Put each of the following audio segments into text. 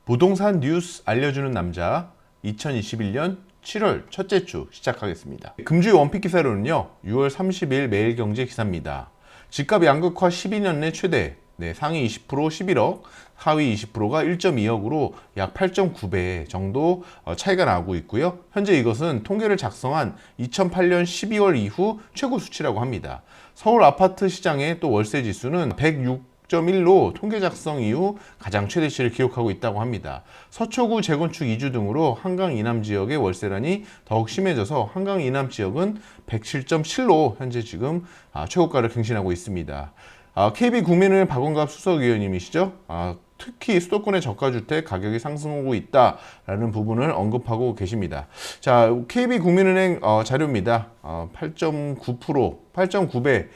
부동산 뉴스 알려주는 남자 2021년 7월 첫째 주 시작하겠습니다. 금주의 원픽 기사로는요, 6월 30일 매일경제 기사입니다. 집값 양극화 12년 내 최대, 상위 20% 11억, 하위 20%가 1.2억으로 약 8.9배 정도 차이가 나고 있고요. 현재 이것은 통계를 작성한 2008년 12월 이후 최고 수치라고 합니다. 서울 아파트 시장의 또 월세 지수는 106.1로 통계 작성 이후 가장 최대치를 기록하고 있다고 합니다. 서초구 재건축 이주 등으로 한강 이남 지역의 월세란이 더욱 심해져서 한강 이남 지역은 107.7로 현재 지금 최고가를 갱신하고 있습니다. KB국민은행 박원갑 수석위원님이시죠. 특히 수도권의 저가주택 가격이 상승하고 있다라는 부분을 언급하고 계십니다. 자, KB국민은행 자료입니다. 8.9%, 8.9배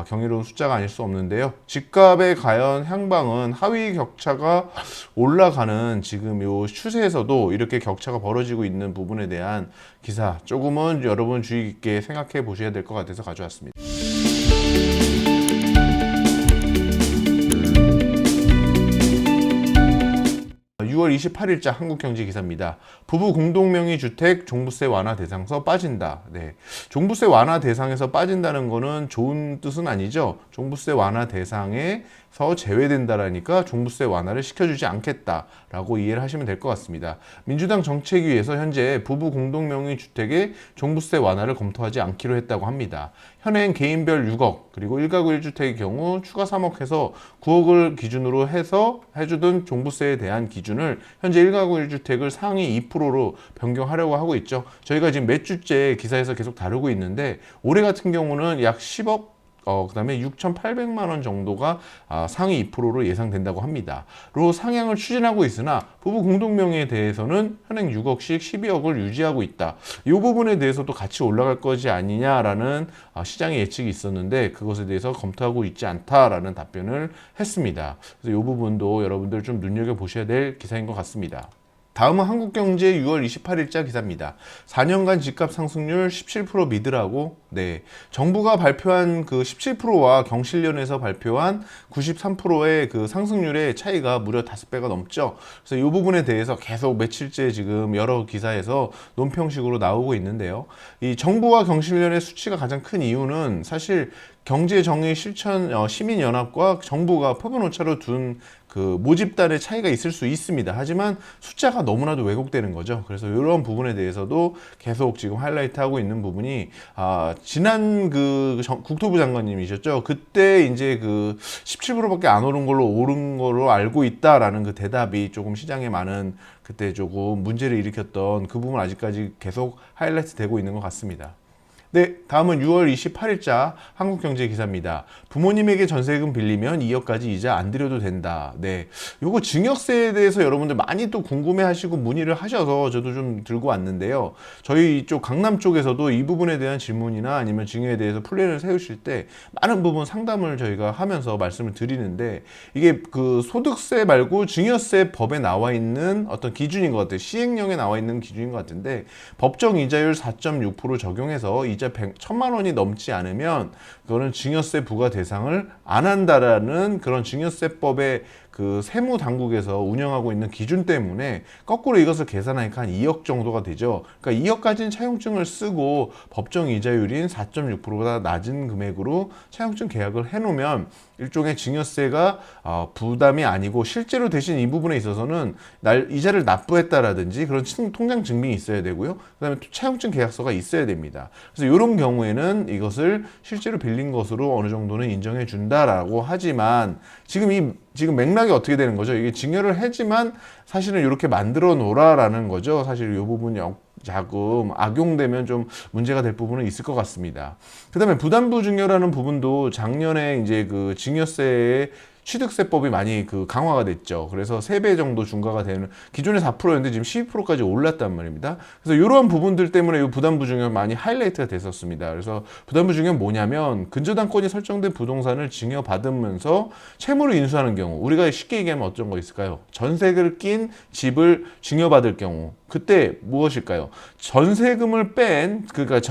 경이로운 숫자가 아닐 수 없는데요. 집값의 과연 향방은 하위 격차가 올라가는 지금 요 추세에서도 이렇게 격차가 벌어지고 있는 부분에 대한 기사 조금은 여러분 주의 깊게 생각해 보셔야 될 것 같아서 가져왔습니다. 6월 28일자 한국경제 기사입니다. 부부 공동명의 주택 종부세 완화 대상에서 빠진다. 종부세 완화 대상에서 빠진다는 거는 좋은 뜻은 아니죠. 종부세 완화 대상에서 제외된다라니까 종부세 완화를 시켜주지 않겠다라고 이해를 하시면 될 것 같습니다. 민주당 정책위에서 현재 부부 공동명의 주택의 종부세 완화를 검토하지 않기로 했다고 합니다. 현행 개인별 6억 그리고 1가구 1주택의 경우 추가 3억 해서 9억을 기준으로 해서 해주던 종부세에 대한 기준을 현재 1가구 1주택을 상위 2%로 변경하려고 하고 있죠. 저희가 지금 몇 주째 기사에서 계속 다루고 있는데 올해 같은 경우는 약 10억 그 다음에 6,800만 원 정도가 상위 2%로 예상된다고 합니다. 로 상향을 추진하고 있으나 부부 공동명의에 대해서는 현행 6억씩 12억을 유지하고 있다. 이 부분에 대해서도 같이 올라갈 것이 아니냐라는 시장의 예측이 있었는데 그것에 대해서 검토하고 있지 않다라는 답변을 했습니다. 그래서 이 부분도 여러분들 좀 눈여겨보셔야 될 기사인 것 같습니다. 다음은 한국경제 6월 28일자 기사입니다. 4년간 집값 상승률 17% 믿으라고. 정부가 발표한 그 17%와 경실련에서 발표한 93%의 그 상승률의 차이가 무려 5배가 넘죠. 그래서 이 부분에 대해서 계속 며칠째 지금 여러 기사에서 논평식으로 나오고 있는데요. 이 정부와 경실련의 수치가 가장 큰 이유는 사실 경제정의 실천 시민연합과 정부가 표본 오차로 둔 그 모집단의 차이가 있을 수 있습니다. 하지만 숫자가 너무나도 왜곡되는 거죠. 그래서 이런 부분에 대해서도 계속 지금 하이라이트하고 있는 부분이 지난 그 국토부 장관님이셨죠. 그때 이제 그 17%밖에 안 오른 걸로 알고 있다라는 그 대답이 조금 시장에 많은 그때 조금 문제를 일으켰던 그 부분 아직까지 계속 하이라이트 되고 있는 것 같습니다. 다음은 6월 28일자 한국경제 기사입니다. 부모님에게 전세금 빌리면 2억까지 이자 안 드려도 된다. 요거 증여세에 대해서 여러분들 많이 또 궁금해하시고 문의를 하셔서 저도 좀 들고 왔는데요. 저희 이쪽 강남 쪽에서도 이 부분에 대한 질문이나 아니면 증여에 대해서 플랜을 세우실 때 많은 부분 상담을 저희가 하면서 말씀을 드리는데 이게 그 소득세 말고 증여세 법에 나와 있는 어떤 기준인 것 같아요. 시행령에 나와 있는 기준인 것 같은데 법정 이자율 4.6% 적용해서 이자 1,000만 원이 넘지 않으면 그거는 증여세 부과 대상을 안 한다라는 그런 증여세법의 그 세무당국에서 운영하고 있는 기준 때문에 거꾸로 이것을 계산하니까 한 2억 정도가 되죠. 그러니까 2억까지는 차용증을 쓰고 법정 이자율인 4.6%보다 낮은 금액으로 차용증 계약을 해놓으면 일종의 증여세가 부담이 아니고 실제로 대신 이 부분에 있어서는 이자를 납부했다라든지 그런 통장 증빙이 있어야 되고요. 그다음에 또 차용증 계약서가 있어야 됩니다. 그래서 이런 경우에는 이것을 실제로 빌린 것으로 어느 정도는 인정해 준다라고 하지만 지금 맥락이 어떻게 되는 거죠? 이게 증여를 하지만 사실은 이렇게 만들어 놓으라라는 거죠. 사실 이 부분이 자금 악용되면 좀 문제가 될 부분은 있을 것 같습니다. 그다음에 부담부 증여라는 부분도 작년에 이제 그 증여세의 취득세법이 많이 그 강화가 됐죠. 그래서 3배 정도 중과가 되는 기존에 4%였는데 지금 12%까지 올랐단 말입니다. 그래서 이러한 부분들 때문에 이 부담부 증여 많이 하이라이트가 됐었습니다. 그래서 부담부 증여는 뭐냐면 근저당권이 설정된 부동산을 증여받으면서 채무를 인수하는 경우 우리가 쉽게 얘기하면 어떤 거 있을까요? 전세를 낀 집을 증여받을 경우 그때 무엇일까요? 전세금을 뺀 그러니까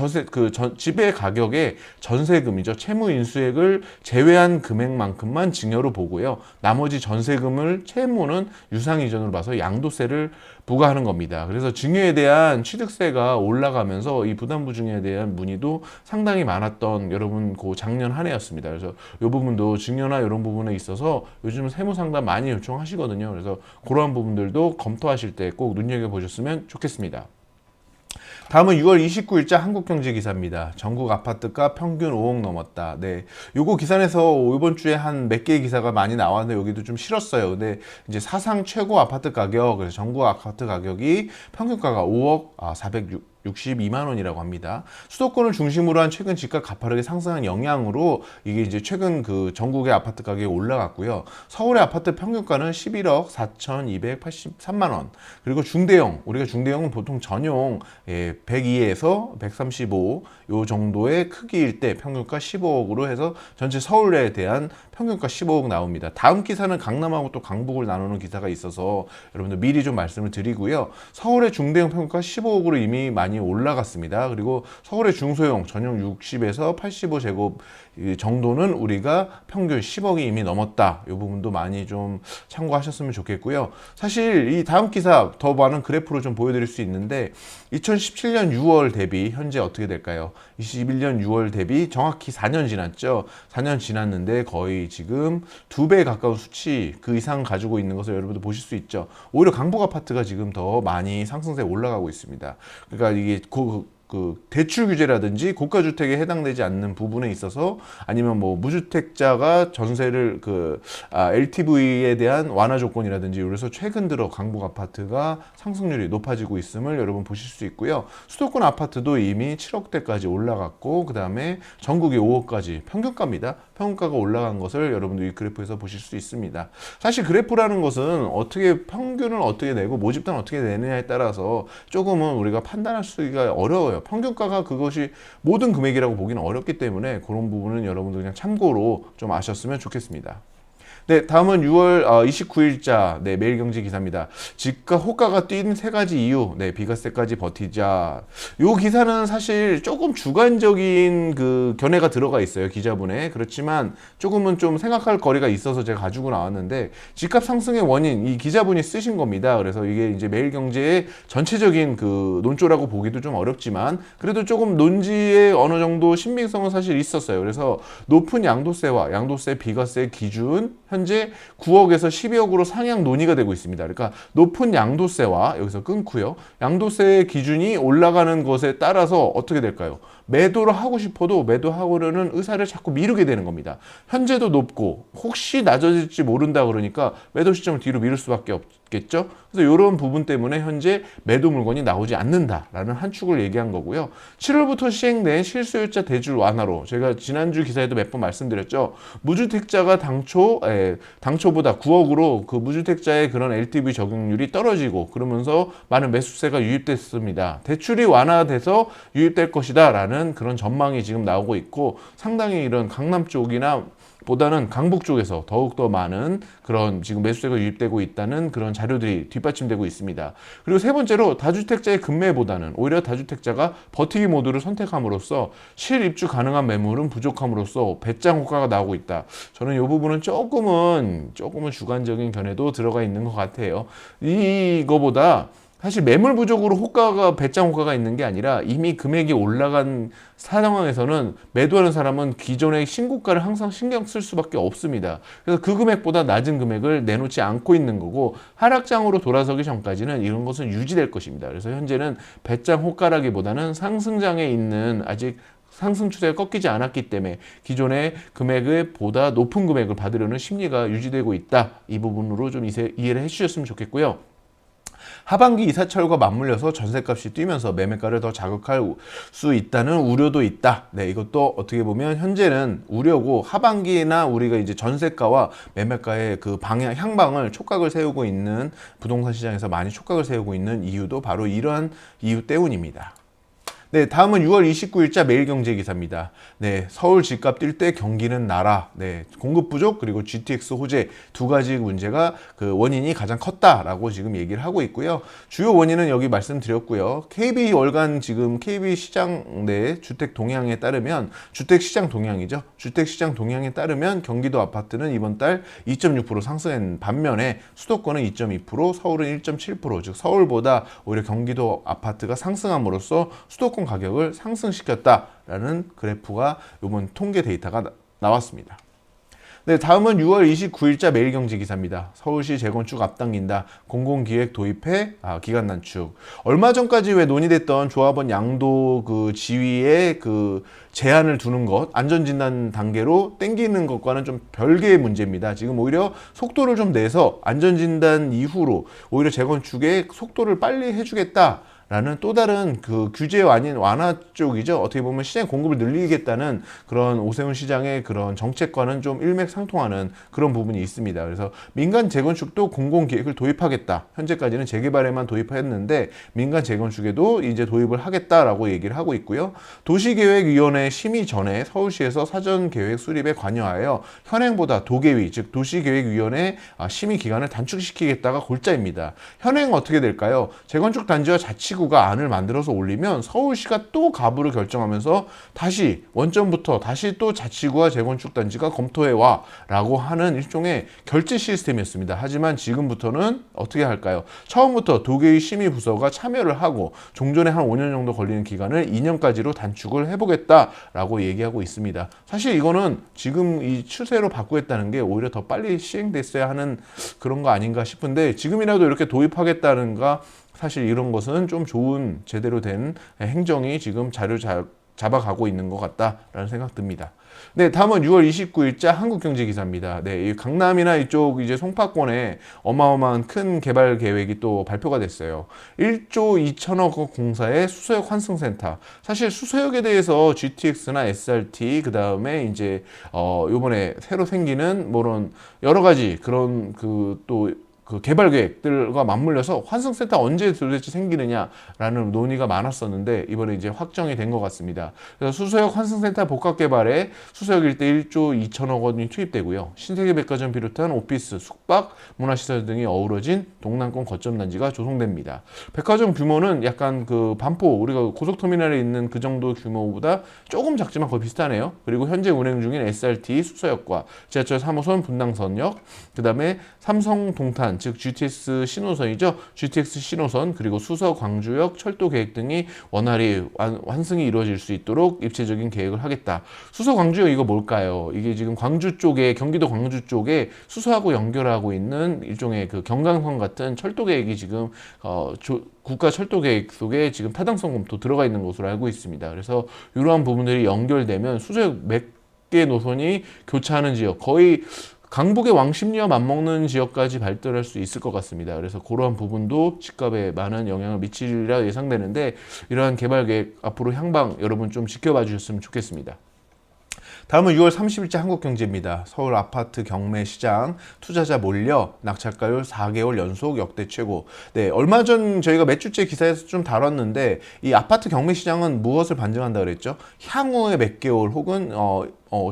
집의 가격에 전세금이죠. 채무 인수액을 제외한 금액만큼만 증여로 보고 보고요. 나머지 전세금을 채무는 유상이전으로 봐서 양도세를 부과하는 겁니다. 그래서 증여에 대한 취득세가 올라가면서 이 부담부 증여에 대한 문의도 상당히 많았던 여러분 그 작년 한 해였습니다. 그래서 이 부분도 증여나 이런 부분에 있어서 요즘 세무 상담 많이 요청하시거든요. 그래서 그러한 부분들도 검토하실 때 꼭 눈여겨보셨으면 좋겠습니다. 다음은 6월 29일자 한국경제기사입니다. 전국 아파트가 평균 5억 넘었다. 네, 요거 기사에서 이번 주에 한 몇 개의 기사가 많이 나왔는데 여기도 좀 실었어요. 근데 이제 사상 최고 아파트 가격, 그래서 전국 아파트 가격이 평균가가 5억 462만 원이라고 합니다. 수도권을 중심으로 한 최근 집값 가파르게 상승한 영향으로 이게 이제 최근 그 전국의 아파트 가격이 올라갔고요. 서울의 아파트 평균가는 11억 4,283만 원. 그리고 중대형, 우리가 중대형은 보통 전용 102에서 135 요 정도의 크기일 때 평균가 15억으로 해서 전체 서울에 대한 평균가 15억 나옵니다. 다음 기사는 강남하고 또 강북을 나누는 기사가 있어서 여러분들 미리 좀 말씀을 드리고요. 서울의 중대형 평균가 15억으로 이미 많이 올라갔습니다. 그리고 서울의 중소형 전용 60에서 85제곱 정도는 우리가 평균 10억이 이미 넘었다. 이 부분도 많이 좀 참고하셨으면 좋겠고요. 사실 이 다음 기사 더 많은 그래프로 좀 보여드릴 수 있는데 2017년 6월 대비 현재 어떻게 될까요? 21년 6월 대비 정확히 4년 지났죠. 4년 지났는데 거의 지금 2배 가까운 수치 그 이상 가지고 있는 것을 여러분들 보실 수 있죠. 오히려 강북 아파트가 지금 더 많이 상승세에 올라가고 있습니다. 그러니까 이게 그 대출 규제라든지 고가주택에 해당되지 않는 부분에 있어서 아니면 뭐 무주택자가 전세를 LTV에 대한 완화 조건이라든지 그래서 최근 들어 강북 아파트가 상승률이 높아지고 있음을 여러분 보실 수 있고요. 수도권 아파트도 이미 7억대까지 올라갔고 그 다음에 전국이 5억까지 평균가입니다. 평균가가 올라간 것을 여러분들 이 그래프에서 보실 수 있습니다. 사실 그래프라는 것은 어떻게 평균을 어떻게 내고 모집단 어떻게 내느냐에 따라서 조금은 우리가 판단할 수가 어려워요. 평균가가 그것이 모든 금액이라고 보기는 어렵기 때문에 그런 부분은 여러분들 그냥 참고로 좀 아셨으면 좋겠습니다. 네, 다음은 6월 29일자 매일경제 기사입니다. 집값 호가가 뛴 세 가지 이유, 비과세까지 버티자. 이 기사는 사실 조금 주관적인 그 견해가 들어가 있어요, 기자분에. 그렇지만 조금은 좀 생각할 거리가 있어서 제가 가지고 나왔는데 집값 상승의 원인 이 기자분이 쓰신 겁니다. 그래서 이게 이제 매일경제의 전체적인 그 논조라고 보기도 좀 어렵지만 그래도 조금 논지에 어느 정도 신빙성은 사실 있었어요. 그래서 높은 양도세와 양도세 비과세 기준 현재 9억에서 12억으로 상향 논의가 되고 있습니다. 그러니까 높은 양도세와 여기서 끊고요. 양도세 기준이 올라가는 것에 따라서 어떻게 될까요? 매도를 하고 싶어도 매도하려는 의사를 자꾸 미루게 되는 겁니다. 현재도 높고 혹시 낮아질지 모른다 그러니까 매도 시점을 뒤로 미룰 수밖에 없겠죠. 그래서 이런 부분 때문에 현재 매도 물건이 나오지 않는다라는 한 축을 얘기한 거고요. 7월부터 시행된 실소유자 대출 완화로 제가 지난주 기사에도 몇 번 말씀드렸죠. 무주택자가 당초보다 9억으로 그 무주택자의 그런 LTV 적용률이 떨어지고 그러면서 많은 매수세가 유입됐습니다. 대출이 완화돼서 유입될 것이다 라는 그런 전망이 지금 나오고 있고 상당히 이런 강남 쪽이나 보다는 강북 쪽에서 더욱더 많은 그런 지금 매수세가 유입되고 있다는 그런 자료들이 뒷받침되고 있습니다. 그리고 세 번째로 다주택자의 급매보다는 오히려 다주택자가 버티기 모드를 선택함으로써 실입주 가능한 매물은 부족함으로써 배짱 효과가 나오고 있다. 저는 이 부분은 조금은 주관적인 견해도 들어가 있는 것 같아요. 이거보다 사실 매물 부족으로 배짱 호가가 있는 게 아니라 이미 금액이 올라간 상황에서는 매도하는 사람은 기존의 신고가를 항상 신경 쓸 수밖에 없습니다. 그래서 그 금액보다 낮은 금액을 내놓지 않고 있는 거고 하락장으로 돌아서기 전까지는 이런 것은 유지될 것입니다. 그래서 현재는 배짱 호가라기보다는 상승장에 있는 아직 상승 추세가 꺾이지 않았기 때문에 기존의 금액을 보다 높은 금액을 받으려는 심리가 유지되고 있다. 이 부분으로 좀 이해를 해주셨으면 좋겠고요. 하반기 이사철과 맞물려서 전셋값이 뛰면서 매매가를 더 자극할 수 있다는 우려도 있다. 네, 이것도 어떻게 보면 현재는 우려고 하반기나 우리가 이제 전셋가와 매매가의 그 향방을 촉각을 세우고 있는 부동산 시장에서 많이 촉각을 세우고 있는 이유도 바로 이러한 이유 때문입니다. 네, 다음은 6월 29일자 매일경제기사입니다. 네, 서울 집값 뛸 때 경기는 나라. 네, 공급 부족 그리고 GTX 호재 두 가지 문제가 그 원인이 가장 컸다라고 지금 얘기를 하고 있고요. 주요 원인은 여기 말씀드렸고요. KB 월간 지금 KB 시장 내 주택 동향에 따르면 주택 시장 동향이죠. 주택 시장 동향에 따르면 경기도 아파트는 이번 달 2.6% 상승한 반면에 수도권은 2.2%, 서울은 1.7%, 즉 서울보다 오히려 경기도 아파트가 상승함으로써 수도권 가격을 상승시켰다라는 그래프가 이번 통계 데이터가 나왔습니다. 네, 다음은 6월 29일자 매일경제 기사입니다. 서울시 재건축 앞당긴다. 공공기획 도입해 기간 단축. 얼마 전까지 왜 논의됐던 조합원 양도 그 지위에 그 제한을 두는 것, 안전진단 단계로 땡기는 것과는 좀 별개의 문제입니다. 지금 오히려 속도를 좀 내서 안전진단 이후로 오히려 재건축에 속도를 빨리 해주겠다. 라는 또 다른 그 규제 완화 쪽이죠. 어떻게 보면 시장 공급을 늘리겠다는 그런 오세훈 시장의 그런 정책과는 좀 일맥상통하는 그런 부분이 있습니다. 그래서 민간 재건축도 공공기획을 도입하겠다. 현재까지는 재개발에만 도입했는데 민간 재건축에도 이제 도입을 하겠다라고 얘기를 하고 있고요. 도시계획위원회 심의 전에 서울시에서 사전계획 수립에 관여하여 현행보다 도계위, 즉 도시계획위원회 심의 기간을 단축시키겠다가 골자입니다. 현행 어떻게 될까요? 재건축 단지와 자치구가 안을 만들어서 올리면 서울시가 또 가부를 결정하면서 다시 원점부터 다시 또 자치구와 재건축 단지가 검토해와 라고 하는 일종의 결제 시스템이었습니다. 하지만 지금부터는 어떻게 할까요? 처음부터 도계위 심의 부서가 참여를 하고 종전에 한 5년 정도 걸리는 기간을 2년까지로 단축을 해보겠다라고 얘기하고 있습니다. 사실 이거는 지금 이 추세로 바꾸겠다는 게 오히려 더 빨리 시행됐어야 하는 그런 거 아닌가 싶은데 지금이라도 이렇게 도입하겠다는가 사실 이런 것은 좀 좋은 제대로 된 행정이 지금 자리를 잡아가고 있는 것 같다라는 생각 듭니다. 네, 다음은 6월 29일자 한국경제기사입니다. 네, 이 강남이나 이쪽 이제 송파권에 어마어마한 큰 개발 계획이 또 발표가 됐어요. 1조 2천억 공사의 수서역 환승센터. 사실 수서역에 대해서 GTX나 SRT 그 다음에 이제 요번에 새로 생기는 뭐런 여러 가지 그런 그 개발 계획들과 맞물려서 환승센터 언제 도대체 생기느냐라는 논의가 많았었는데 이번에 이제 확정이 된 것 같습니다. 그래서 수서역 환승센터 복합 개발에 수서역 일대 1조 2천억 원이 투입되고요. 신세계백화점 비롯한 오피스, 숙박, 문화시설 등이 어우러진 동남권 거점 단지가 조성됩니다. 백화점 규모는 약간 그 반포 우리가 고속터미널에 있는 그 정도 규모보다 조금 작지만 거의 비슷하네요. 그리고 현재 운행 중인 SRT 수서역과 지하철 3호선 분당선역, 그 다음에 삼성 동탄 즉 GTX 신호선이죠. GTX 신호선 그리고 수서 광주역 철도 계획 등이 원활히 환승이 이루어질 수 있도록 입체적인 계획을 하겠다. 수서 광주역 이거 뭘까요? 이게 지금 광주 쪽에 경기도 광주 쪽에 수서하고 연결하고 있는 일종의 그 경강선 같은 철도 계획이 지금 국가 철도 계획 속에 지금 타당성 검토 들어가 있는 것으로 알고 있습니다. 그래서 이러한 부분들이 연결되면 수서역 몇 개 노선이 교차하는 지역 거의 강북의 왕십리와 맞먹는 지역까지 발달할 수 있을 것 같습니다. 그래서 그러한 부분도 집값에 많은 영향을 미치리라 예상되는데 이러한 개발 계획 앞으로 향방 여러분 좀 지켜봐 주셨으면 좋겠습니다. 다음은 6월 30일자 한국경제입니다. 서울 아파트 경매 시장 투자자 몰려 낙찰가율 4개월 연속 역대 최고. 네, 얼마 전 저희가 몇 주째 기사에서 좀 다뤘는데 이 아파트 경매 시장은 무엇을 반증한다 그랬죠? 향후에 몇 개월 혹은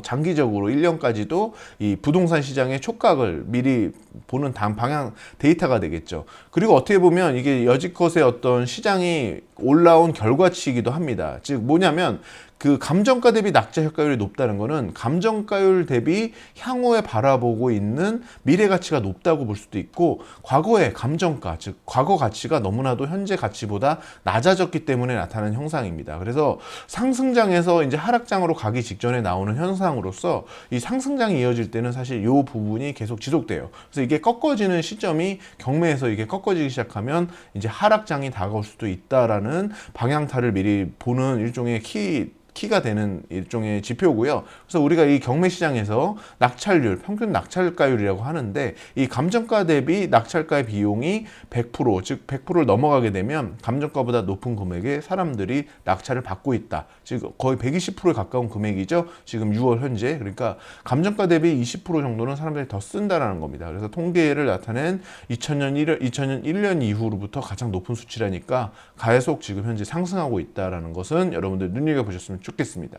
장기적으로 1년까지도 이 부동산 시장의 촉각을 미리 보는 방향 데이터가 되겠죠. 그리고 어떻게 보면 이게 여지껏의 어떤 시장이 올라온 결과치이기도 합니다. 즉 뭐냐면 그 감정가 대비 낙찰 효과율이 높다는 거는 감정가율 대비 향후에 바라보고 있는 미래 가치가 높다고 볼 수도 있고 과거의 감정가 즉 과거 가치가 너무나도 현재 가치보다 낮아졌기 때문에 나타나는 형상입니다. 그래서 상승장에서 이제 하락장으로 가기 직전에 나오는 현상으로서 이 상승장이 이어질 때는 사실 이 부분이 계속 지속돼요. 그래서 이게 꺾어지는 시점이 경매에서 이게 꺾어지기 시작하면 이제 하락장이 다가올 수도 있다라는 방향타를 미리 보는 일종의 키 키가 되는 일종의 지표고요. 그래서 우리가 이 경매 시장에서 낙찰률, 평균 낙찰가율이라고 하는데 이 감정가 대비 낙찰가의 비용이 100%, 즉 100%를 넘어가게 되면 감정가보다 높은 금액에 사람들이 낙찰을 받고 있다. 즉 거의 120%에 가까운 금액이죠. 지금 6월 현재. 그러니까 감정가 대비 20% 정도는 사람들이 더 쓴다라는 겁니다. 그래서 통계를 나타낸 2000년 1년 이후로부터 가장 높은 수치라니까 계속 지금 현재 상승하고 있다라는 것은 여러분들 눈여겨보셨으면 좋겠습니다.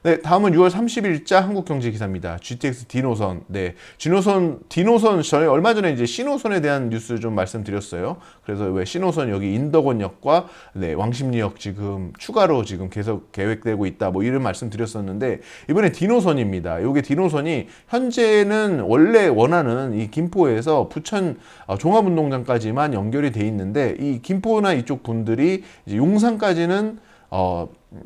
네, 다음은 6월 30일자 한국경제 기사입니다. GTX D노선. 네, D노선 전에 얼마 전에 이제 C노선에 대한 뉴스 좀 말씀드렸어요. 그래서 왜 C노선 여기 인덕원역과 네, 왕십리역 지금 추가로 지금 계속 계획되고 있다. 뭐 이런 말씀드렸었는데 이번에 D노선입니다. 이게 D노선이 현재는 원래 원하는 이 김포에서 부천 종합운동장까지만 연결이 돼 있는데 이 김포나 이쪽 분들이 이제 용산까지는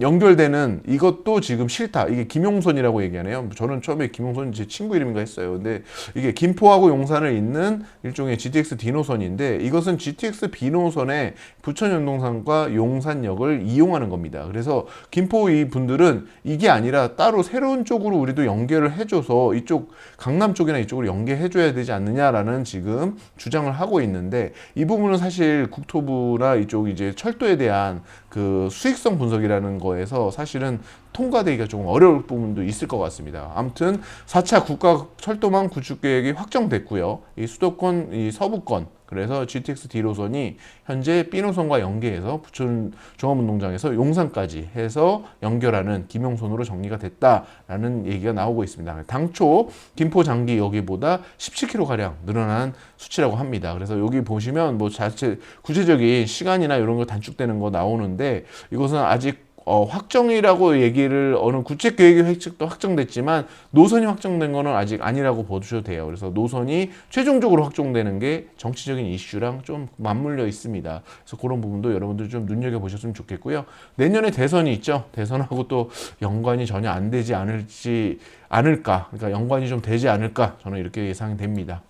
연결되는 이것도 지금 싫다. 이게 김용선이라고 얘기하네요. 저는 처음에 김용선 제 친구 이름인가 했어요. 근데 이게 김포하고 용산을 잇는 일종의 GTX D노선인데 이것은 GTX B노선의 부천연동산과 용산역을 이용하는 겁니다. 그래서 김포 이 분들은 이게 아니라 따로 새로운 쪽으로 우리도 연결을 해줘서 이쪽 강남 쪽이나 이쪽으로 연계해줘야 되지 않느냐라는 지금 주장을 하고 있는데 이 부분은 사실 국토부나 이쪽 이제 철도에 대한 그 수익성 분석이라는 거에서 사실은 통과되기가 조금 어려울 부분도 있을 것 같습니다. 아무튼 4차 국가 철도망 구축 계획이 확정됐고요. 이 수도권, 이 서부권, 그래서 GTX D노선이 현재 B노선과 연계해서 부천 종합운동장에서 용산까지 해서 연결하는 김용선으로 정리가 됐다라는 얘기가 나오고 있습니다. 당초 김포 장기 여기보다 17km 가량 늘어난 수치라고 합니다. 그래서 여기 보시면 뭐 자체 구체적인 시간이나 이런 거 단축되는 거 나오는데 이것은 아직 확정이라고 얘기를 어느 구체 계획이 획칙도 확정됐지만 노선이 확정된 거는 아직 아니라고 보셔도 돼요. 그래서 노선이 최종적으로 확정되는 게 정치적인 이슈랑 좀 맞물려 있습니다. 그래서 그런 부분도 여러분들 좀 눈여겨 보셨으면 좋겠고요. 내년에 대선이 있죠. 대선하고 또 연관이 전혀 안 되지 않을까. 그러니까 연관이 좀 되지 않을까. 저는 이렇게 예상이 됩니다.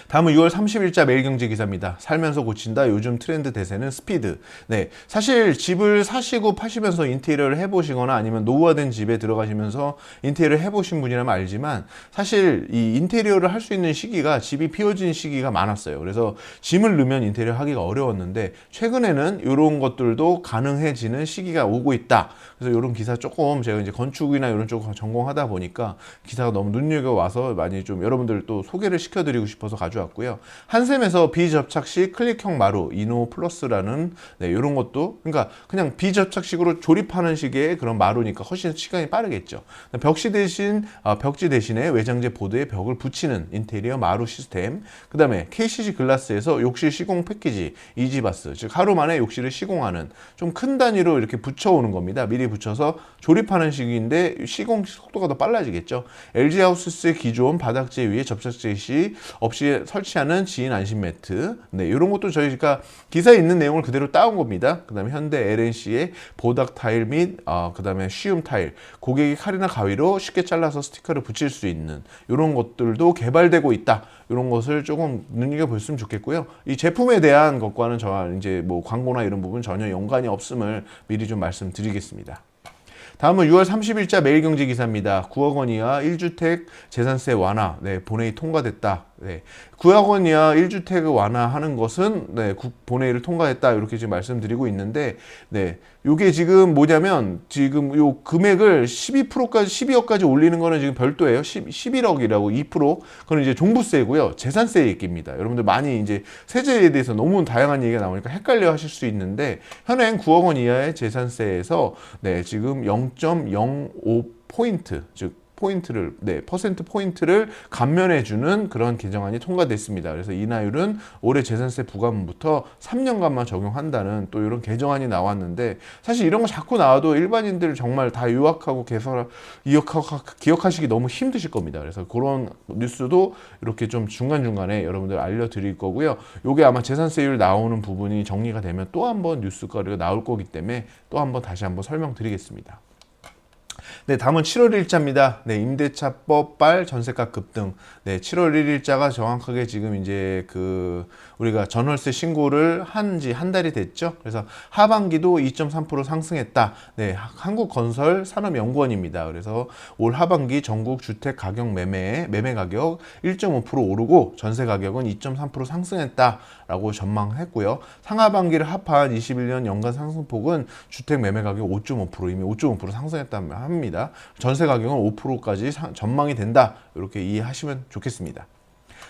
다음은 6월 30일자 매일경제 기사입니다. 살면서 고친다. 요즘 트렌드 대세는 스피드. 네, 사실 집을 사시고 파시면서 인테리어를 해보시거나 아니면 노후화된 집에 들어가시면서 인테리어를 해보신 분이라면 알지만 사실 이 인테리어를 할 수 있는 시기가 집이 비워진 시기가 많았어요. 그래서 짐을 넣으면 인테리어 하기가 어려웠는데 최근에는 이런 것들도 가능해지는 시기가 오고 있다. 그래서 이런 기사 조금 제가 이제 건축이나 이런 쪽 전공하다 보니까 기사가 너무 눈여겨와서 많이 좀 여러분들 또 소개를 시켜드리고 싶어서 가져왔고요. 한샘에서 비접착 시 클릭형 마루 이노 플러스라는 네, 이런 것도 그러니까 그냥 비접착식으로 조립하는 식의 그런 마루니까 훨씬 시간이 빠르겠죠. 벽지 대신에 외장재 보드에 벽을 붙이는 인테리어 마루 시스템. 그 다음에 KCG 글라스에서 욕실 시공 패키지 이지바스, 즉 하루 만에 욕실을 시공하는 좀 큰 단위로 이렇게 붙여오는 겁니다. 미리 붙여서 조립하는 식인데 시공 속도가 더 빨라지겠죠. LG 하우스의 기존 바닥재 위에 접착제 시 없이 설치하는 지인 안심 매트. 네, 이런 것도 저희가 기사에 있는 내용을 그대로 따온 겁니다. 그 다음에 현대 LNC의 보닥 타일 및 그 다음에 쉬움 타일, 고객이 칼이나 가위로 쉽게 잘라서 스티커를 붙일 수 있는 이런 것들도 개발되고 있다. 이런 것을 조금 눈여겨보셨으면 좋겠고요. 이 제품에 대한 것과는 저 이제 뭐 광고나 이런 부분 전혀 연관이 없음을 미리 좀 말씀드리겠습니다. 다음은 6월 30일자 매일경제 기사입니다. 9억 원 이하 1주택 재산세 완화. 네, 본회의 통과됐다. 네, 9억 원 이하 1주택을 완화하는 것은 네, 본회의를 통과했다. 이렇게 지금 말씀드리고 있는데 네, 요게 지금 뭐냐면 지금 요 금액을 12%까지 12억까지 올리는 거는 지금 별도예요. 11억이라고 2%. 그건 이제 종부세고요. 재산세 얘기입니다. 여러분들 많이 이제 세제에 대해서 너무 다양한 얘기가 나오니까 헷갈려 하실 수 있는데 현행 9억 원 이하의 재산세에서 네, 지금 0.05포인트, 즉 포인트를 퍼센트 포인트를 감면해주는 그런 개정안이 통과됐습니다. 그래서 이나율은 올해 재산세 부과분부터 3년간만 적용한다는 또 이런 개정안이 나왔는데 사실 이런 거 자꾸 나와도 일반인들 정말 다 유학하고 기억하시기 너무 힘드실 겁니다. 그래서 그런 뉴스도 이렇게 좀 중간중간에 여러분들 알려드릴 거고요. 요게 아마 재산세율 나오는 부분이 정리가 되면 또 한번 뉴스거리가 나올 거기 때문에 또 한번 다시 한번 설명드리겠습니다. 네, 다음은 7월 1일자입니다. 네, 임대차법 발 전세가 급등. 네, 7월 1일자가 정확하게 지금 이제 우리가 전월세 신고를 한 지 한 달이 됐죠. 그래서 하반기도 2.3% 상승했다. 네, 한국건설산업연구원입니다. 그래서 올 하반기 전국 주택 가격 매매 가격 1.5% 오르고 전세 가격은 2.3% 상승했다라고 전망했고요. 상하반기를 합한 21년 연간 상승폭은 주택 매매 가격 5.5% 이미 5.5% 상승했다고 합니다. 전세 가격은 5%까지 전망이 된다. 이렇게 이해하시면 좋겠습니다.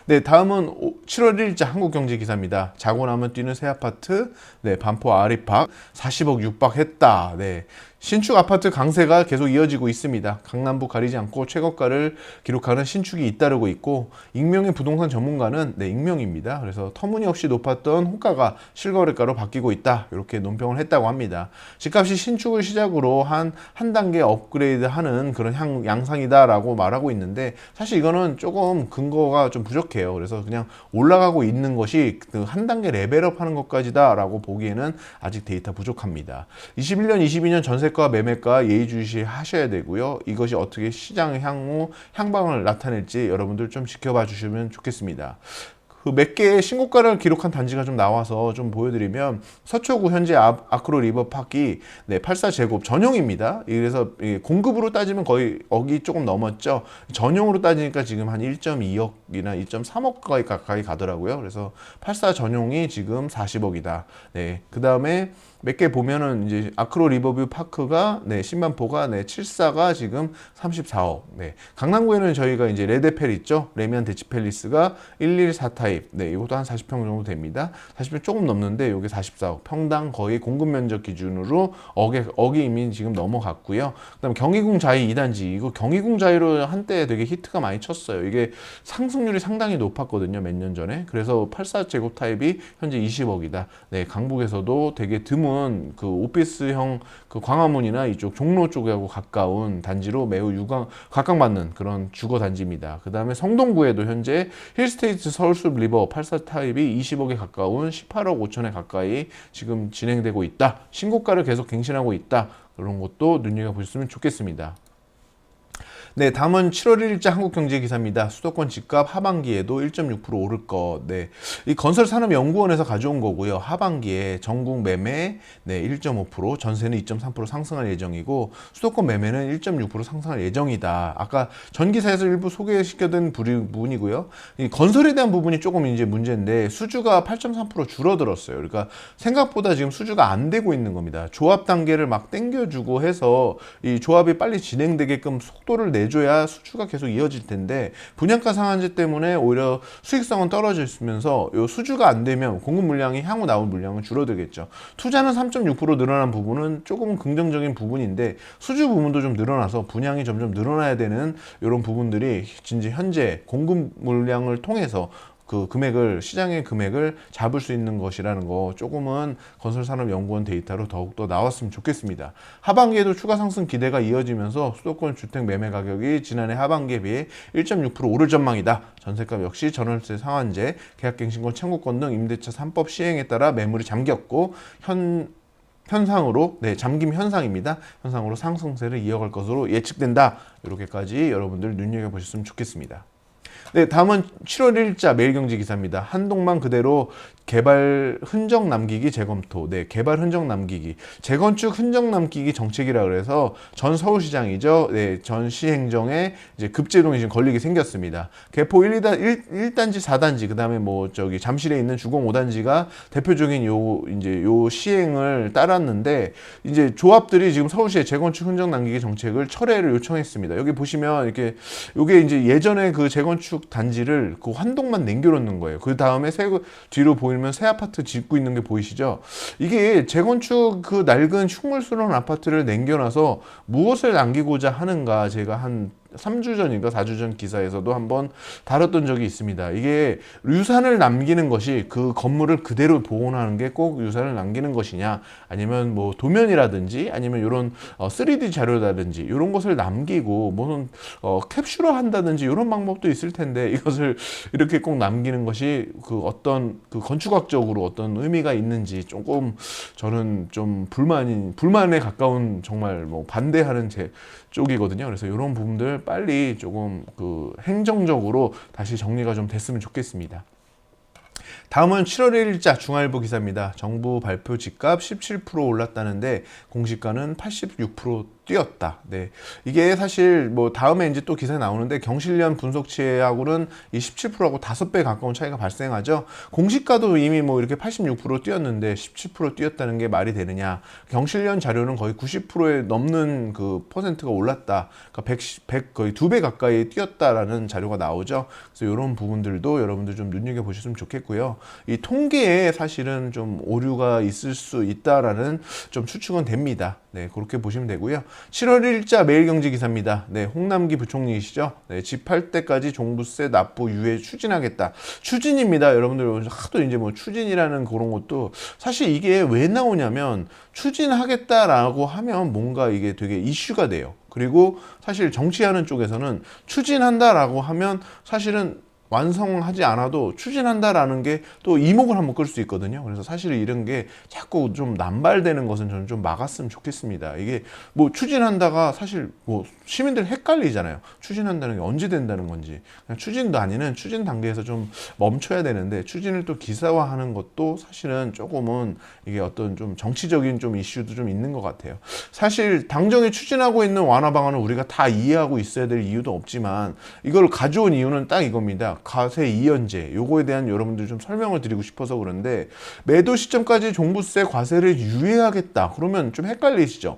네, 다음은 7월 1일자 한국경제 기사입니다. 자고 나면 뛰는 새 아파트, 네, 반포 아리팍 40억 육박했다. 네, 신축 아파트 강세가 계속 이어지고 있습니다. 강남부 가리지 않고 최고가를 기록하는 신축이 잇따르고 있고, 익명의 부동산 전문가는 네, 익명입니다. 그래서 터무니없이 높았던 호가가 실거래가로 바뀌고 있다. 이렇게 논평을 했다고 합니다. 집값이 신축을 시작으로 한 단계 업그레이드하는 그런 양상이다라고 말하고 있는데, 사실 이거는 조금 근거가 좀 부족해요. 그래서 그냥 올라가고 있는 것이 한 단계 레벨업하는 것까지다라고 보기에는 아직 데이터 부족합니다. 21년, 22년 전세가 매매가 예의주시하셔야 되고요. 이것이 어떻게 시장 향후 향방을 나타낼지 여러분들 좀 지켜봐 주시면 좋겠습니다. 몇 개의 신고가를 기록한 단지가 좀 나와서 좀 보여드리면, 서초구 현재 아크로 리버파크이 네, 84제곱 전용입니다. 그래서 공급으로 따지면 거의 억이 조금 넘었죠. 전용으로 따지니까 지금 한 1.2억이나 1.3억 가까이 가더라고요. 그래서 84 전용이 지금 40억이다. 네, 그 다음에 몇 개 보면은 이제 아크로 리버뷰 파크가 네, 신반포가 네, 74가 지금 34억. 네. 강남구에는 저희가 이제 레드펠 있죠. 레미안 대치팰리스가 114 타입. 네, 이것도 한 40평 정도 됩니다. 40평 조금 넘는데 이게 44억. 평당 거의 공급 면적 기준으로 억이 이미 지금 넘어갔고요. 그다음에 경희궁 자이 2단지. 이거 경희궁 자이로 한때 되게 히트가 많이 쳤어요. 이게 상승률이 상당히 높았거든요. 몇 년 전에. 그래서 84제곱 타입이 현재 20억이다. 네, 강북에서도 되게 드문 그 오피스형 그 광화문이나 이쪽 종로 쪽하고 가까운 단지로 매우 각광받는 그런 주거 단지입니다. 그 다음에 성동구에도 현재 힐스테이트 서울숲 리버 84 타입이 20억에 가까운 18억 5천에 가까이 지금 진행되고 있다. 신고가를 계속 갱신하고 있다. 그런 것도 눈여겨보셨으면 좋겠습니다. 네, 다음은 7월 1일자 한국경제 기사입니다. 수도권 집값 하반기에도 1.6% 오를 것. 네, 이 건설산업연구원에서 가져온 거고요. 하반기에 전국 매매 네, 1.5%, 전세는 2.3% 상승할 예정이고, 수도권 매매는 1.6% 상승할 예정이다. 아까 전 기사에서 일부 소개시켜둔 부분이고요. 이 건설에 대한 부분이 조금 이제 문제인데, 수주가 8.3% 줄어들었어요. 그러니까 생각보다 지금 수주가 안 되고 있는 겁니다. 조합 단계를 막 땡겨주고 해서 이 조합이 빨리 진행되게끔 속도를 내줘야 수주가 계속 이어질 텐데, 분양가 상한제 때문에 오히려 수익성은 떨어지면서 요 수주가 안 되면 공급 물량이 향후 나올 물량은 줄어들겠죠. 투자는 3.6% 늘어난 부분은 조금은 긍정적인 부분인데, 수주 부분도 좀 늘어나서 분양이 점점 늘어나야 되는 이런 부분들이 진짜 현재 공급 물량을 통해서 그 금액을, 시장의 금액을 잡을 수 있는 것이라는 거 조금은 건설산업연구원 데이터로 더욱더 나왔으면 좋겠습니다. 하반기에도 추가 상승 기대가 이어지면서 수도권 주택 매매 가격이 지난해 하반기에 비해 1.6% 오를 전망이다. 전세값 역시 전월세 상한제, 계약갱신권 청구권 등 임대차 3법 시행에 따라 매물이 잠겼고 현상으로, 네, 잠김 현상입니다. 현상으로 상승세를 이어갈 것으로 예측된다. 이렇게까지 여러분들 눈여겨보셨으면 좋겠습니다. 네, 다음은 7월 1일자 매일경제 기사입니다. 한동만 그대로 개발 흔적 남기기 재검토. 네, 개발 흔적 남기기. 재건축 흔적 남기기 정책이라 그래서 전 서울시장이죠. 네, 전 시행정에 이제 급제동이 지금 걸리게 생겼습니다. 개포 1단지, 4단지, 그 다음에 뭐 저기 잠실에 있는 주공 5단지가 대표적인 요 시행을 따랐는데, 이제 조합들이 지금 서울시의 재건축 흔적 남기기 정책을 철회를 요청했습니다. 여기 보시면 이렇게 요게 이제 예전에 그 재건축 단지를 그 환동만 남겨놓는 거예요. 그 다음에 뒤로 보이면 새 아파트 짓고 있는 게 보이시죠? 이게 재건축 그 낡은 흉물스러운 아파트를 남겨놔서 무엇을 남기고자 하는가, 제가 한 3주 전인가 4주 전 기사에서도 한번 다뤘던 적이 있습니다. 이게 유산을 남기는 것이 그 건물을 그대로 복원하는 게 꼭 유산을 남기는 것이냐, 아니면 뭐 도면이라든지 아니면 이런 3D 자료라든지 이런 것을 남기고 무슨 캡슐화 한다든지 이런 방법도 있을 텐데, 이것을 이렇게 꼭 남기는 것이 그 어떤 그 건축학적으로 어떤 의미가 있는지 조금 저는 좀 불만에 가까운, 정말 뭐 반대하는 제 쪽이거든요. 그래서 이런 부분들 빨리 조금 그 행정적으로 다시 정리가 좀 됐으면 좋겠습니다. 다음은 7월 1일자 중앙일보 기사입니다. 정부 발표 집값 17% 올랐다는데 공시가는 86% 뛰었다. 네. 이게 사실 뭐 다음에 이제 또 기사에 나오는데 경실련 분석치하고는 이 17%하고 5배 가까운 차이가 발생하죠. 공시가도 이미 뭐 이렇게 86% 뛰었는데 17% 뛰었다는 게 말이 되느냐. 경실련 자료는 거의 90%에 넘는 그 퍼센트가 올랐다. 그러니까 100 거의 2배 가까이 뛰었다라는 자료가 나오죠. 그래서 이런 부분들도 여러분들 좀 눈여겨보셨으면 좋겠고요. 이 통계에 사실은 좀 오류가 있을 수 있다라는 좀 추측은 됩니다. 네, 그렇게 보시면 되고요. 7월 1일자 매일경제 기사입니다. 네, 홍남기 부총리이시죠. 네, 집 팔 때까지 종부세 납부 유예 추진하겠다. 추진입니다. 여러분들 하도 이제 뭐 추진이라는 그런 것도 사실 이게 왜 나오냐면 추진하겠다라고 하면 뭔가 이게 되게 이슈가 돼요. 그리고 사실 정치하는 쪽에서는 추진한다라고 하면 사실은 완성하지 않아도 추진한다라는 게 또 이목을 한번 끌 수 있거든요. 그래서 사실 이런 게 자꾸 좀 남발되는 것은 저는 좀 막았으면 좋겠습니다. 이게 뭐 추진한다가 사실 뭐 시민들 헷갈리잖아요. 추진한다는 게 언제 된다는 건지. 그냥 추진도 아니는 추진 단계에서 좀 멈춰야 되는데, 추진을 또 기사화하는 것도 사실은 조금은 이게 어떤 좀 정치적인 좀 이슈도 좀 있는 것 같아요. 사실 당정이 추진하고 있는 완화 방안을 우리가 다 이해하고 있어야 될 이유도 없지만, 이걸 가져온 이유는 딱 이겁니다. 과세 이연제, 요거에 대한 여러분들 좀 설명을 드리고 싶어서 그런데, 매도 시점까지 종부세 과세를 유예하겠다 그러면 좀 헷갈리시죠?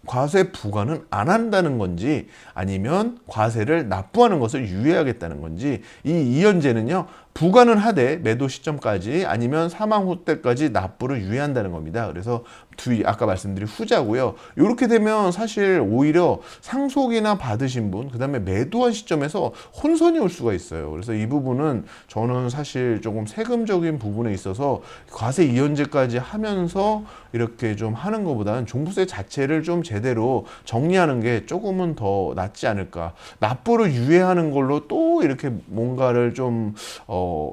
과세 부과는 안 한다는 건지 아니면 과세를 납부하는 것을 유예하겠다는 건지, 이 이연제는요 부과는 하되 매도 시점까지 아니면 사망 후 때까지 납부를 유예한다는 겁니다. 그래서 아까 말씀드린 후자고요. 이렇게 되면 사실 오히려 상속이나 받으신 분, 그 다음에 매도한 시점에서 혼선이 올 수가 있어요. 그래서 이 부분은 저는 사실 조금 세금적인 부분에 있어서 과세 이연제까지 하면서 이렇게 좀 하는 것보다는 종부세 자체를 좀 제대로 정리하는 게 조금은 더 낫지 않을까. 납부를 유예하는 걸로 또 이렇게 뭔가를 좀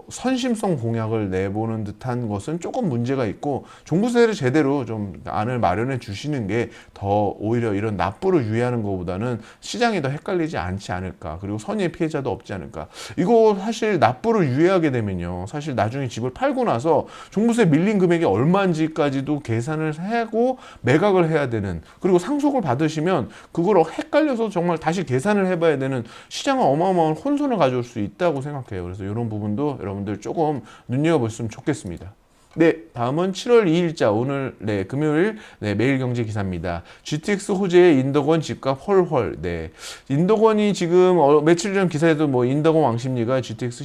선심성 공약을 내보는 듯한 것은 조금 문제가 있고, 종부세를 제대로 좀 안을 마련해 주시는 게 더 오히려 이런 납부를 유예하는 것보다는 시장이 더 헷갈리지 않지 않을까. 그리고 선의의 피해자도 없지 않을까. 이거 사실 납부를 유예하게 되면요, 사실 나중에 집을 팔고 나서 종부세 밀린 금액이 얼마인지까지도 계산을 하고 매각을 해야 되는, 그리고 상속을 받으시면 그걸 헷갈려서 정말 다시 계산을 해봐야 되는, 시장은 어마어마한 혼선을 가져올 수 있다고 생각해요. 그래서 이런 부분도 여러분들 조금 눈여겨보셨으면 좋겠습니다. 네, 다음은 7월 2일자 오늘 금요일 매일경제 기사입니다. GTX 호재의 인덕원 집값 헐헐. 네, 인덕원이 지금 며칠 전 기사에도 뭐 인덕원 왕십리가 GTX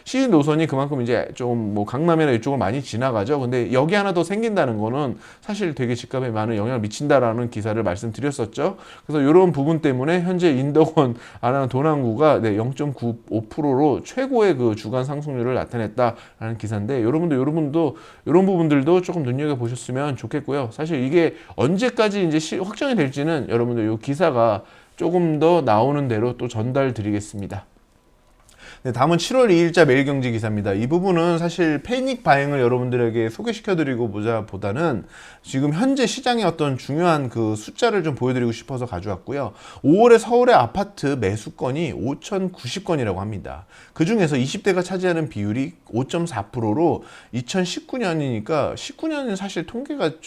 C 노선이 그만큼 이제 좀 뭐 강남이나 이쪽을 많이 지나가죠. 근데 여기 하나 더 생긴다는 거는 사실 되게 집값에 많은 영향을 미친다라는 기사를 말씀드렸었죠. 그래서 이런 부분 때문에 현재 인덕원 도남구가 0.95%로 최고의 그 주간 상승률을 나타냈다라는 기사인데, 이런 부분들도 조금 눈여겨 보셨으면 좋겠고요. 사실 이게 언제까지 이제 확정이 될지는 여러분들 이 기사가 조금 더 나오는 대로 또 전달 드리겠습니다. 네, 다음은 7월 2일자 매일경제 기사입니다. 이 부분은 사실 패닉 바잉을 여러분들에게 소개시켜드리고 보다는 지금 현재 시장의 어떤 중요한 그 숫자를 좀 보여드리고 싶어서 가져왔고요. 5월에 서울의 아파트 매수건이 5,090건이라고 합니다. 그 중에서 20대가 차지하는 비율이 5.4%로 2019년이니까 19년은 사실 통계가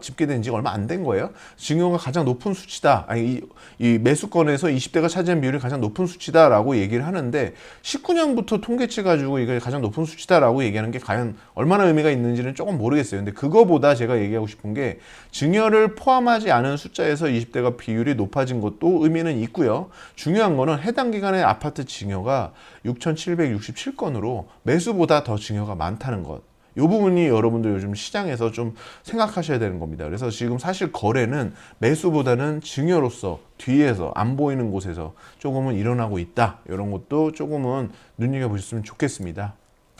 집계된 지가 얼마 안 된 거예요. 증여가 가장 높은 수치다. 아니, 이 매수건에서 20대가 차지하는 비율이 가장 높은 수치다라고 얘기를 하는데, 19년부터 통계치 가지고 이게 가장 높은 수치다라고 얘기하는 게 과연 얼마나 의미가 있는지는 조금 모르겠어요. 근데 그거보다 제가 얘기하고 싶은 게, 증여를 포함하지 않은 숫자에서 20대가 비율이 높아진 것도 의미는 있고요. 중요한 거는 해당 기간의 아파트 증여가 6,767건으로 매수보다 더 증여가 많다는 것. 이 부분이 여러분들 요즘 시장에서 좀 생각하셔야 되는 겁니다. 그래서 지금 사실 거래는 매수보다는 증여로서 뒤에서 안 보이는 곳에서 조금은 일어나고 있다. 이런 것도 조금은 눈여겨보셨으면 좋겠습니다.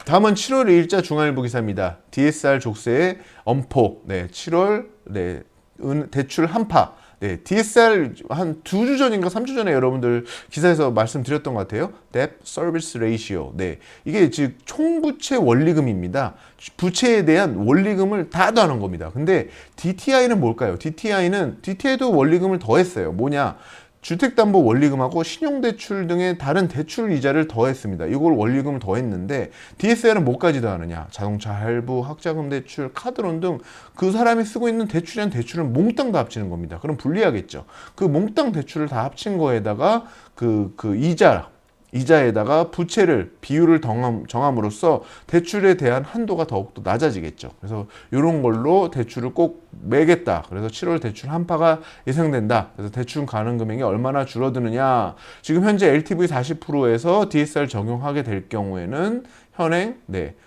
다음은 7월 2일자 중앙일보 기사입니다. DSR 족쇄의 엄포. 네, 7월 대출 한파. 네, DSR 한 2주 전인가 3주 전에 여러분들 기사에서 말씀드렸던 것 같아요. Debt Service Ratio. 네, 이게 즉 총부채 원리금입니다. 부채에 대한 원리금을 다 더하는 겁니다. 근데 DTI는 뭘까요? DTI도 원리금을 더했어요. 뭐냐? 주택담보 원리금하고 신용대출 등의 다른 대출 이자를 더했습니다. 이걸 원리금을 더했는데 DSR은 뭐까지 더하느냐? 자동차 할부, 학자금 대출, 카드론 등 그 사람이 쓰고 있는 대출이란 대출을 몽땅 다 합치는 겁니다. 그럼 불리하겠죠. 그 몽땅 대출을 다 합친 거에다가 그 이자에다가 부채를 비율을 정함으로써 대출에 대한 한도가 더욱더 낮아지겠죠. 그래서 이런 걸로 대출을 꼭 매겠다. 그래서 7월 대출 한파가 예상된다. 그래서 대출 가능 금액이 얼마나 줄어드느냐. 지금 현재 LTV 40%에서 DSR 적용하게 될 경우에는 현행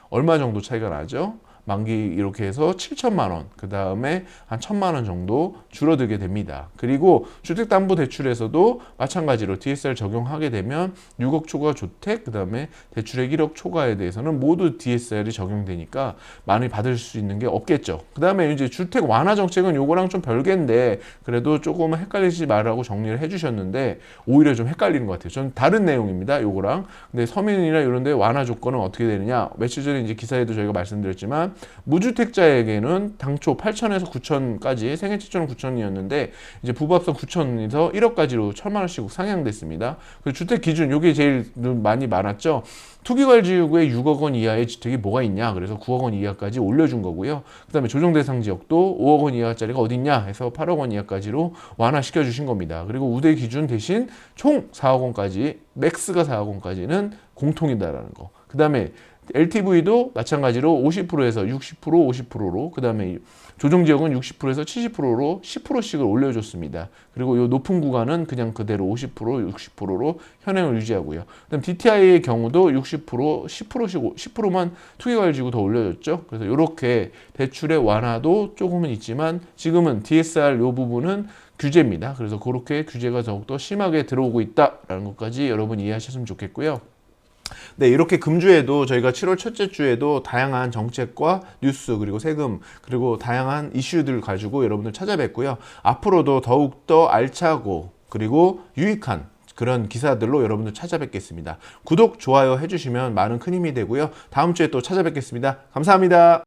얼마 정도 차이가 나죠? 만기 이렇게 해서 7천만 원, 그 다음에 한 1,000만 원 정도 줄어들게 됩니다. 그리고 주택담보대출에서도 마찬가지로 DSR 적용하게 되면 6억 초과 주택, 그 다음에 대출액 1억 초과에 대해서는 모두 DSR이 적용되니까 많이 받을 수 있는 게 없겠죠. 그 다음에 이제 주택 완화 정책은 요거랑 좀 별개인데 그래도 조금은 헷갈리지 말라고 정리를 해주셨는데 오히려 좀 헷갈리는 것 같아요. 저는 다른 내용입니다. 요거랑. 근데 서민이나 이런 데 완화 조건은 어떻게 되느냐? 며칠 전에 이제 기사에도 저희가 말씀드렸지만 무주택자에게는 당초 8천에서 9천까지 생애 최초는 9천이었는데 이제 부부합산 9천에서 1억까지로 1,000만 원씩 상향됐습니다. 그 주택 기준 요게 제일 많이 많았죠. 투기과열지역에 6억 원 이하의 주택이 뭐가 있냐? 그래서 9억 원 이하까지 올려준 거고요. 그다음에 조정대상 지역도 5억 원 이하짜리가 어디 있냐? 해서 8억 원 이하까지로 완화시켜 주신 겁니다. 그리고 우대 기준 대신 총 4억 원까지 맥스가 4억 원까지는 공통이다라는 거. 그다음에 LTV도 마찬가지로 50%에서 60%, 50%로 그 다음에 조정지역은 60%에서 70%로 10%씩을 올려줬습니다. 그리고 이 높은 구간은 그냥 그대로 50%, 60%로 현행을 유지하고요. 그다음 DTI의 경우도 60%, 10%씩 10%만 투기과열지구 더 올려줬죠. 그래서 이렇게 대출의 완화도 조금은 있지만 지금은 DSR 이 부분은 규제입니다. 그래서 그렇게 규제가 더욱더 심하게 들어오고 있다라는 것까지 여러분 이해하셨으면 좋겠고요. 네, 이렇게 금주에도 저희가 7월 첫째 주에도 다양한 정책과 뉴스 그리고 세금 그리고 다양한 이슈들 가지고 여러분들 찾아뵙고요. 앞으로도 더욱더 알차고 그리고 유익한 그런 기사들로 여러분들 찾아뵙겠습니다. 구독, 좋아요 해주시면 많은 큰 힘이 되고요. 다음 주에 또 찾아뵙겠습니다. 감사합니다.